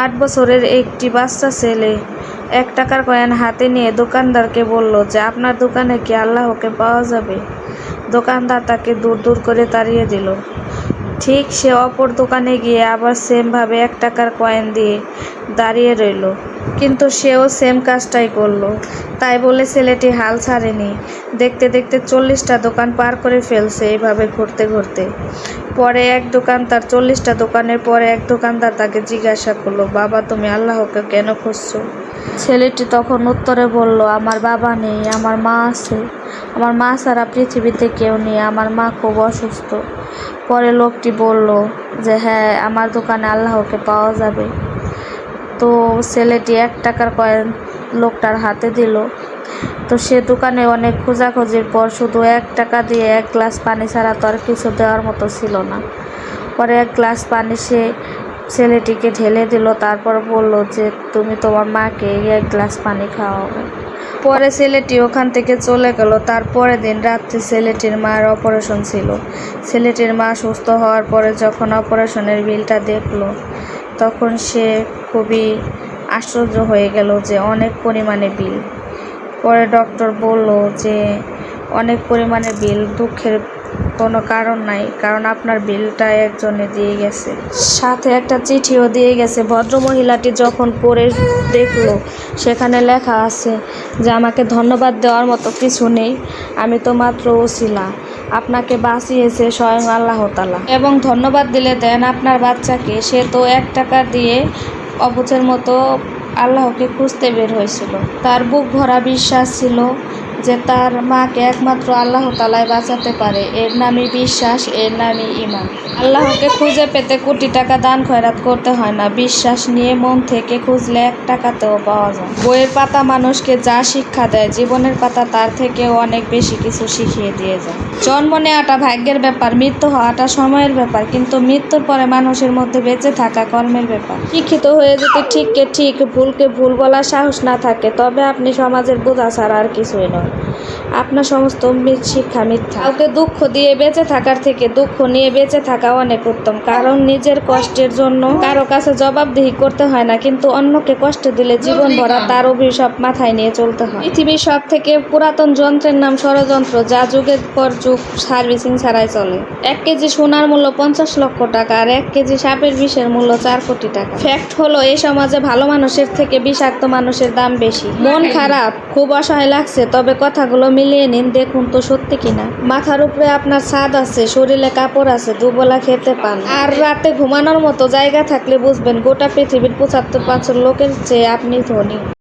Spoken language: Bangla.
৮ বছরের একটি বাচ্চা ছেলে ১ টাকার কয়েন হাতে নিয়ে দোকানদারকে বলল যে, আপনার দোকানে কি আল্লাহকে পাওয়া যাবে? দোকানদার তাকে দূর দূর করে তাড়িয়ে দিল। ঠিক সে অপর দোকানে গিয়ে আবার সেমভাবে ১ টাকার কয়েন দিয়ে দাঁড়িয়ে রইল, কিন্তু সেও সেম কাজটাই করল। তাই বলে ছেলেটি হাল ছাড়েনি। দেখতে দেখতে ৪০টা দোকান পার করে ফেলছে এইভাবে ঘুরতে ঘুরতে। পরে এক দোকানদার তাকে জিজ্ঞাসা করলো, বাবা, তুমি আল্লাহকে কেন খুঁজছো? ছেলেটি তখন উত্তরে বলল, আমার বাবা নেই, আমার মা আছে। আমার মা ছাড়া পৃথিবীতে কেউ নেই, আমার মা খুব অসুস্থ। পরে লোকটি বলল যে, হ্যাঁ, আমার দোকানে আল্লাহকে পাওয়া যাবে। তো ছেলেটি ১ টাকার কয়েন লোকটার হাতে দিল। তো সে দোকানে অনেক খোঁজাখুঁজির পর শুধু ১ টাকা দিয়ে ১ গ্লাস পানি ছাড়া তো আর কিছু দেওয়ার মতো ছিল না। পরে ১ গ্লাস পানি সে ছেলেটিকে ঢেলে দিল, তারপর বলল যে, তুমি তোমার মাকে এই ১ গ্লাস পানি খাওয়াবে। পরে ছেলেটি ওখান থেকে চলে গেল। তার পরের দিন রাত্রে ছেলেটির মার অপারেশন ছিল। ছেলেটির মা সুস্থ হওয়ার পরে যখন অপারেশনের বিলটা দেখলো, তখন সে খুবই আশ্চর্য হয়ে গেল যে অনেক পরিমাণে বিল। পরে ডক্টর বলল যে, অনেক পরিমাণে বিল, দুঃখের কোনো কারণ নাই, কারণ আপনার বিলটা একজনে দিয়ে গেছে, সাথে একটা চিঠিও দিয়ে গেছে। ভদ্রমহিলাটি যখন পড়ে দেখলো, সেখানে লেখা আছে যে, আমাকে ধন্যবাদ দেওয়ার মতো কিছু নেই, আমি তো মাত্র ওসিলা, আপনাকে বাঁচিয়েছে স্বয়ং আল্লাহ তাআলা, এবং ধন্যবাদ দিলে দেন আপনার বাচ্চাকে, সে তো ১ টাকা দিয়ে অবুঝের মতো আল্লাহকে খুঁজতে বের হয়েছিল। তার বুক ভরা বিশ্বাস ছিল যে তার মাকে একমাত্র আল্লাহ তাআলাই বাঁচাতে পারে। এর নামই বিশ্বাস, এর নামই ঈমান। আল্লাহকে খুঁজে পেতে কোটি টাকা দান খয়রাত করতে হয় না, বিশ্বাস নিয়ে মন থেকে খুঁজলে ১ টাকাতেও পাওয়া যায়। বইয়ের পাতা মানুষকে যা শিক্ষা দেয়, জীবনের পাতা তার থেকেও অনেক বেশি কিছু শিখিয়ে দিয়ে যায়। জন্ম নেওয়াটা ভাগ্যের ব্যাপার, মৃত্যু হওয়াটা সময়ের ব্যাপার, কিন্তু মৃত্যুর পরে মানুষের মধ্যে বেঁচে থাকা কর্মের ব্যাপার। শিক্ষিত হয়ে যদি ঠিককে ঠিক, ভুলকে ভুল বলার সাহস না থাকে, তবে আপনি সমাজের বোঝা ছাড়া আর কিছুই নয়। আপনার সমস্ত শিক্ষা মিথ্যা। কাউকে দুঃখ দিয়ে বেঁচে থাকার থেকে দুঃখ নিয়ে বেঁচে থাকা অনেক উত্তম, কারণ নিজের কষ্টের জন্য কারো কাছে জবাবদিহি করতে হয় না, কিন্তু অন্যকে কষ্ট দিলে জীবন ভরা তার অভিশাপ মাথায় নিয়ে চলতে হয়। পৃথিবীর সব থেকে পুরাতন যন্ত্রের নাম ষড়যন্ত্র, যা যুগের পর যুগ সার্ভিসিং ছাড়াই চলে। ১ কেজি সোনার মূল্য ৫০ লক্ষ টাকা, আর ১ কেজি সাপের বিষের মূল্য ৪ কোটি টাকা। ফ্যাক্ট হলো, এই সমাজে ভালো মানুষের থেকে বিষাক্ত মানুষের দাম বেশি। মন খারাপ, খুব অসহায় লাগছে, তবে কথাগুলো মিলিয়ে নিন, দেখুন তো সত্যি কিনা। মাথার উপরে আপনার ছাদ আছে, শরীরে কাপড় আছে, দুবেলা খেতে পান, আর রাতে ঘুমানোর মতো জায়গা থাকলে বুঝবেন গোটা পৃথিবীর ৭৫% লোকের চেয়ে আপনি ধনী।